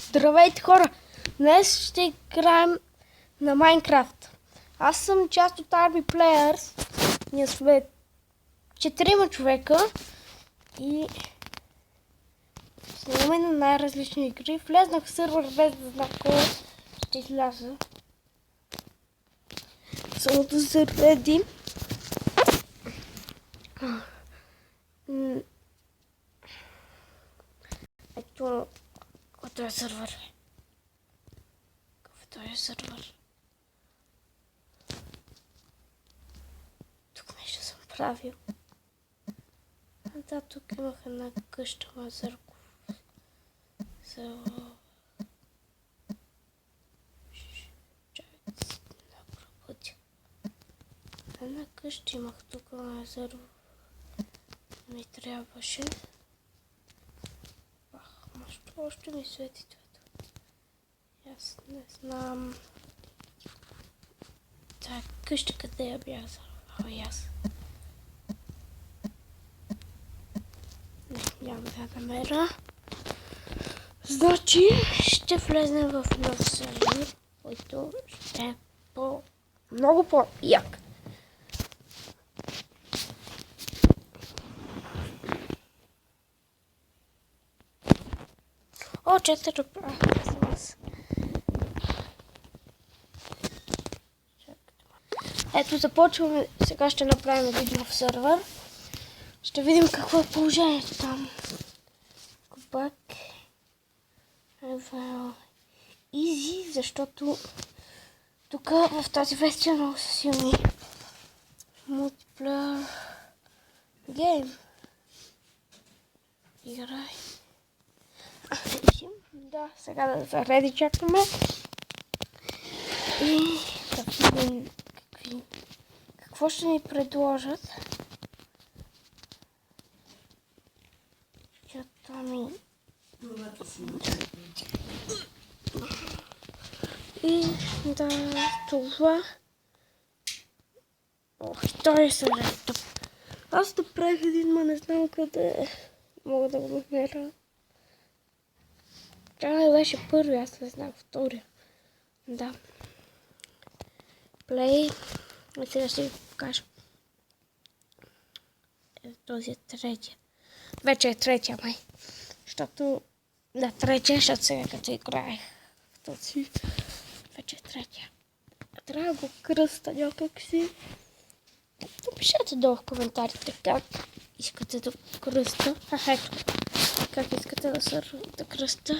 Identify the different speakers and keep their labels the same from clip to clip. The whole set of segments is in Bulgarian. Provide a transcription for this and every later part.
Speaker 1: Здравейте, хора! Днес ще играем на Майнкрафт. Аз съм част от Army Players. Ние сме 4 човека и снимаме на най-различни игри. Влезнах в сървър без да знам кой ще изляза. Само да се реди. Ето, който е сървър. Който е сървър. Тук нещо съм правил. Да, тук имах една къща Мазърков. За... Чакайте си да пробудя. Една къща имах тук Мазърков. Ми трябваше. Мащо още ми свети това. Аз не знам. Тая къща къде я бях зарвала и аз. Не, няма да намеря. Значи ще влезнем в нов сервер, който ще е много по-як. О, честно Ето започваме. Сега ще направим видео в сървър. Ще видим какво е положението там. Go back. Easy, защото тук в тази версия много са силни. Multiplayer game. Играй. Да, сега да зареди чакаме. И да видим какво ще ни предложат. Защото ми... И да, това... Ох, той е съжет тук. Аз да правих един, ма не знам къде е. Мога да го намеря. Тя беше първи, аз не знам втория. Да. Play. И сега ще ви покажа. Този е третия. Вече е третия май. Защото... Да, третия, защото сега като играех в този... Вече е третия. Трябва да го кръста някак си. Напишете долу в коментарите как искате да кръста. Ето. Как искате да кръста.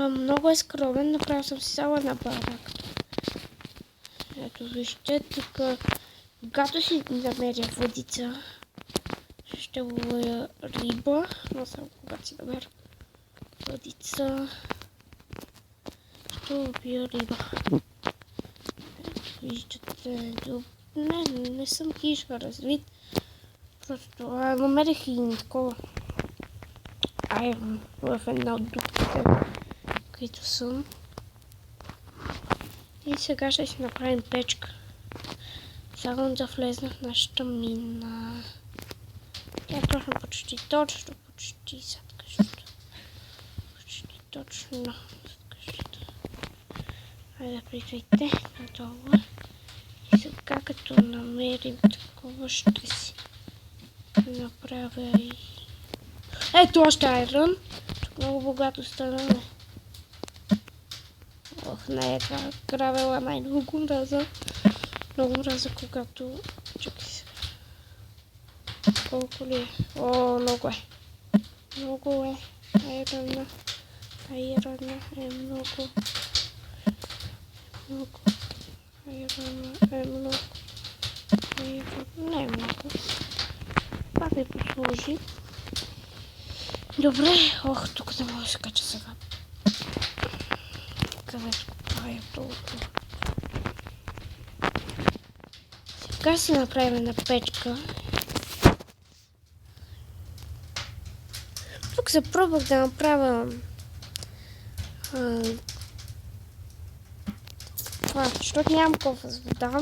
Speaker 1: Много е скромен, направил съм си само една барак. Ето вижте, тук когато си намеря водица, ще ловя риба, но само когато си намеря водица, ще убия риба. Виждате, не съм хищно развит, просто намерих и такова айрон в една от дупките, които съм. И сега ще си направим печка. Само да влезна в нашата мина. Тя точно почти зад къщата. Почти точно зад къщата. Хайде придвайте надолу. И сега като намерим такова ще си направя и... Ето още айрон. Тук много богато станаме. Ох, не е гравела най-много мраза. Много мраза, когато... Чакай сега. Колко ли е? О, много е. Много е. Айрона е много. Много. Айрона е много. Не е много. Пак ми послужи. Добре. Ох, тук не мога да се кача сега. Сега си направим една печка. Тук запробвах да направя това, защото нямам кофа с вода.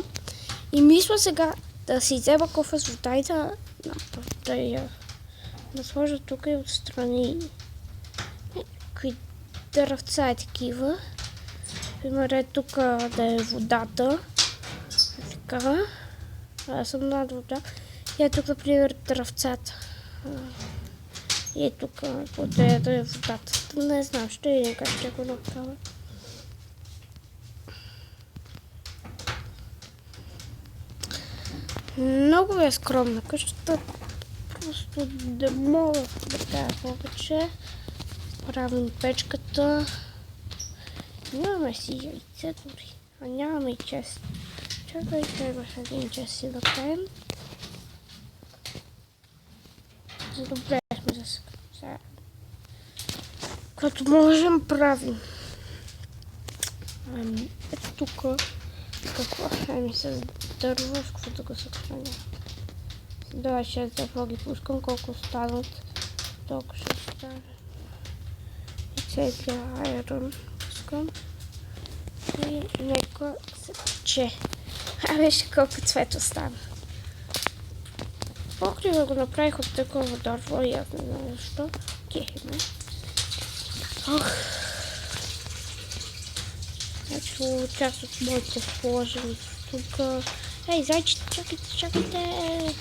Speaker 1: И мисля сега да си взема кофа с вода и да я насложа тук и отстрани. дървца и такива. Пример е тук да е водата. Така. Аз съм над вода. И е тук, например, дървцата. И е тук, да е водата. Не знам, ще видим как ще го направя. Много е скромна къщата. Просто да мога да кажа повече. Правим печката. Нямаме си яйце дори. А нямаме и чест. Чакай, трябваш един чест си да правим. Добре сме за сега. Като можем правим. Ето тук. Какво? С дърво, в какво да го съхраня. Да, ще да ги пускам колко останат. Толкова ще оставя. И целия айрон пускам. И нека се пече. Виж колко цвет остана. Покрива го направих от такова дърво и аз не знам защо. Кехиме. Ох. Ето част от моите положени тук. Ей, зайчите, чакайте, чакайте!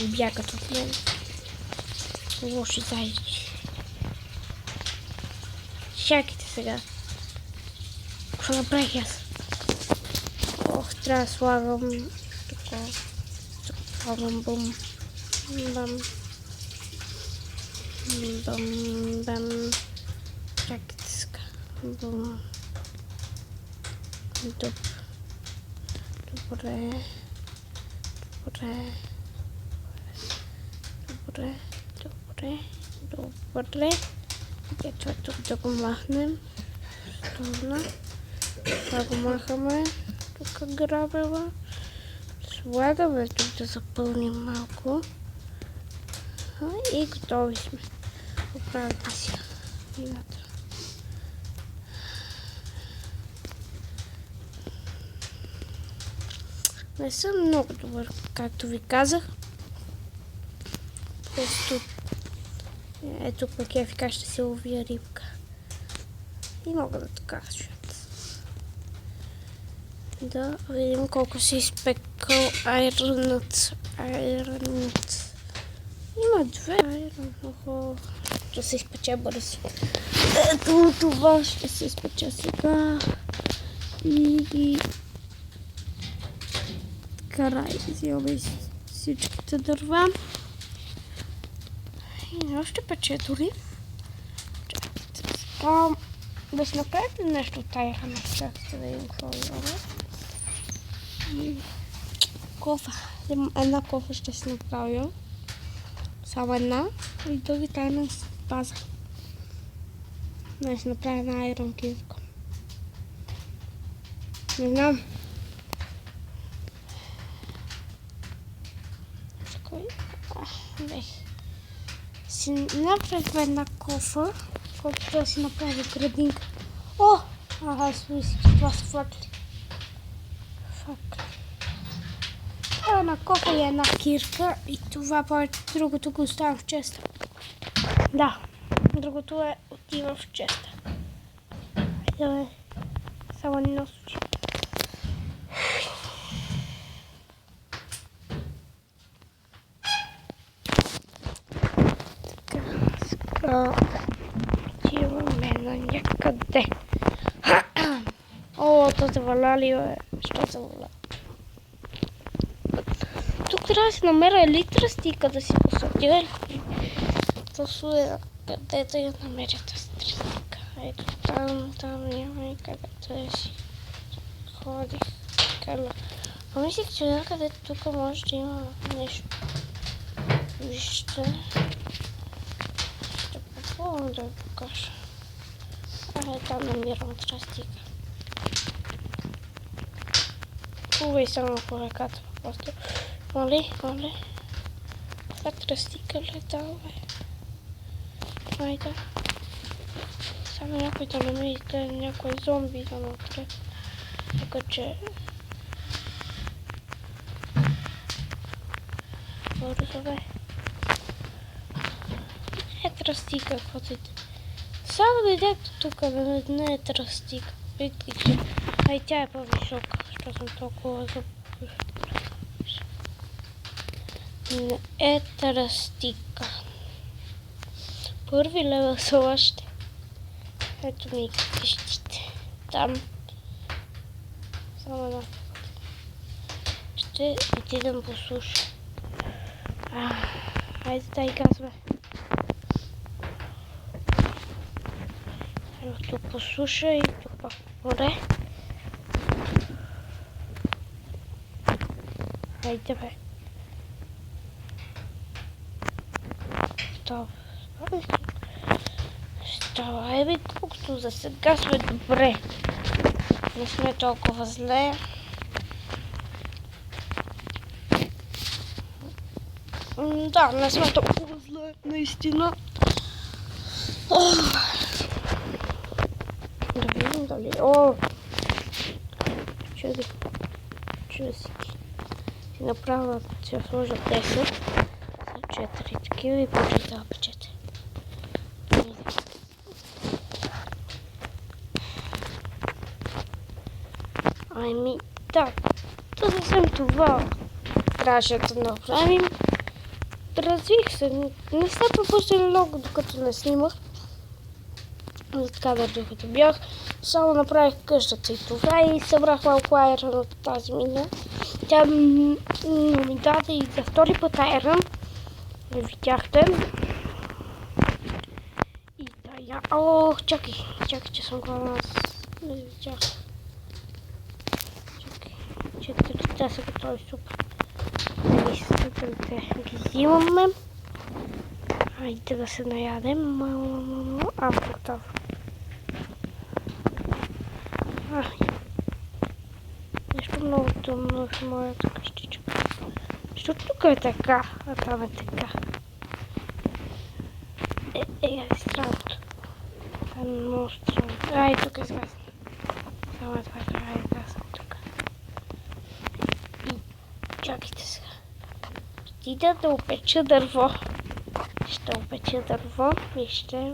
Speaker 1: Бягат от мен. Лоши зайчи. Чакайте сега. Какво направих аз? Ох, трябва да слагам такова. Слагам бум. Бам. Бам, бам. Чакайте сега. Бум. Добре. Добре. Ето тук да го махнем. Това го махаме. Тук грабела. Слагаме тук да запълним малко. И готови сме. Оправяме си вината. Не съм много добър, както ви казах. Просто ето пък как ще се ловя рибка. И мога да кажа. Да видим колко се изпекал айронът. Има две айрон. Охо, ще се изпече бързо. Ето това ще се изпече сега. И карай, взимаме всичките дърва. И още пече дори. Да си направите нещо от тая храна. Чакайте да видим какво имаме. Кофа. Една кофа ще си направя. Само една. И други тайна база. Да си направя една айрон кирка. Не знам. Си направих една кофа, колкото да си направя градинка. О! Аз мисля, че това са факли. Това е една кофа и една кирка и това повече другото го оставям в честа. Да, другото отива в честа. Хайде, само едно случай. Отиваме на някъде. О, то се валали, бе. Що се валя? Тук трябва да си намеря електростика да си посадя. То суе, където я намеря тази тръстика. Ето там няма и където да си ходих. Помислих, че някъде тук може да има нещо. Вижте. Попробвам да ви покажа. Там намирам тръстика. Хубаво и само по ръката. Просто моли. Това тръстика летал, бе. Айде. Само някой да намерите някой зомби да натре. Така че... Бързо, бе. Тръстика, каквото и да. Само дойдете тук, не е тръстик. Видите, че ай тя е по-висока, защото съм толкова не е тръстика. Първи левел са още. Ето ми къщите. Там. Само една. Ще отидем по суша. Хайде дай газ, бе. Ето тук по суша и тук пак по море. Хайде, бе. Ставай, бе, колкото за сега сме добре. Не сме толкова зле. Да, не сме толкова зле, наистина. Да видим дали... Чуди си. Си направя, ще сложа 10 за 4 такива и почета печете. Ами, да, съвсем това трябваше да направим. Развих се, не сте пропуснали много, докато не снимах. За кадър, докато бях. Само направих къщата и това и събрах малко айрон от тази мина. Тя ми даде и за втори път айрон. Не видяхте. И да я... чакай, че съм главна. Не видях. Чакай, 4 са готови, супер. Стъпите ги взимаме. Хайде да се наядем. Готово. Нещо много тъмно в моята къщичка. Защото тук е така, а там е така. Странното. Това е много странно. Ай, тук е сгазен. Само е това, е газен тук. И чакайте сега. Отида да опеча дърво. Ще опеча дърво и ще...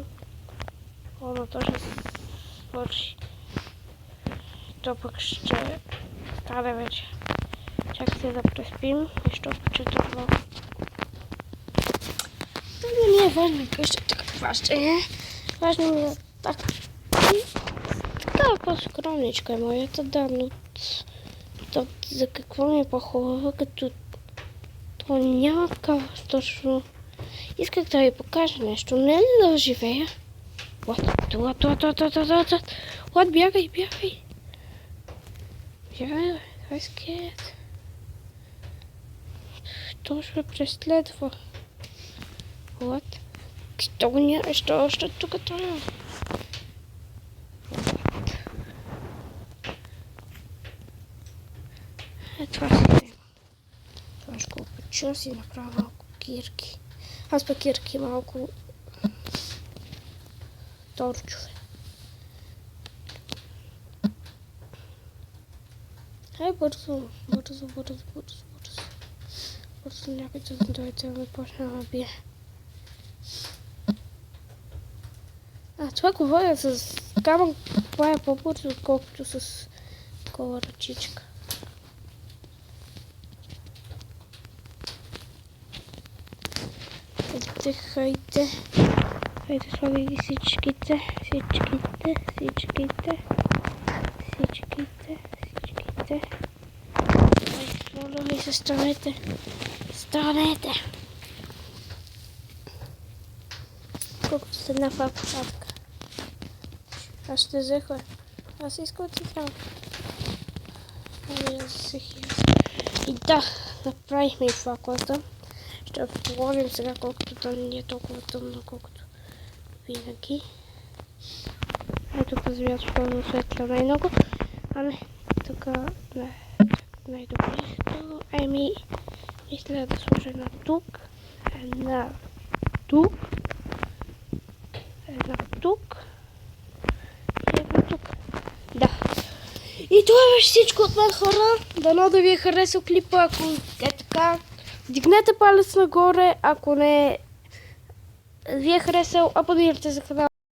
Speaker 1: то ще свърши. То пък ще стане вече. Чакайте да преспим и ще опеча дърво. Това не ми е важно къщата каква ще е. Важно ми е така. Така е по-скромничка е моята, да, но за какво ми е по-хубава, като то няма такава точно. Исках да ви покажа нещо, не ли да живея? Лад, бягай. Бягай, това е скелет. То ще преследва. Лад. Що още тук това? Това си. Това ще го опеча, си направя малко кирки. Аз пък кирки малко торчове. Хай бързо. Бързо някой да дойде да ме почне да бие. Това говоря с камък, това е по-бързо, отколкото с такова ръчичка. Хайде, слагай ги всичките. Моля ми се, станете. Колкото с една фабрика. Аз ще взеха. Аз искам да си трябва. И да, направихме и факлата. Ще положим сега, колкото да не е толкова тъмно, колкото винаги. Ето тук земята ще да осветля най-много. А не, тук не най-добре. Мисля да сложа една тук. Една тук. И една тук. Да. И това беше всичко от мен, хора. Дано да ви е харесал клипа, ако е така. Дигнете палец нагоре, ако не ви е харесал, абонирайте за канала.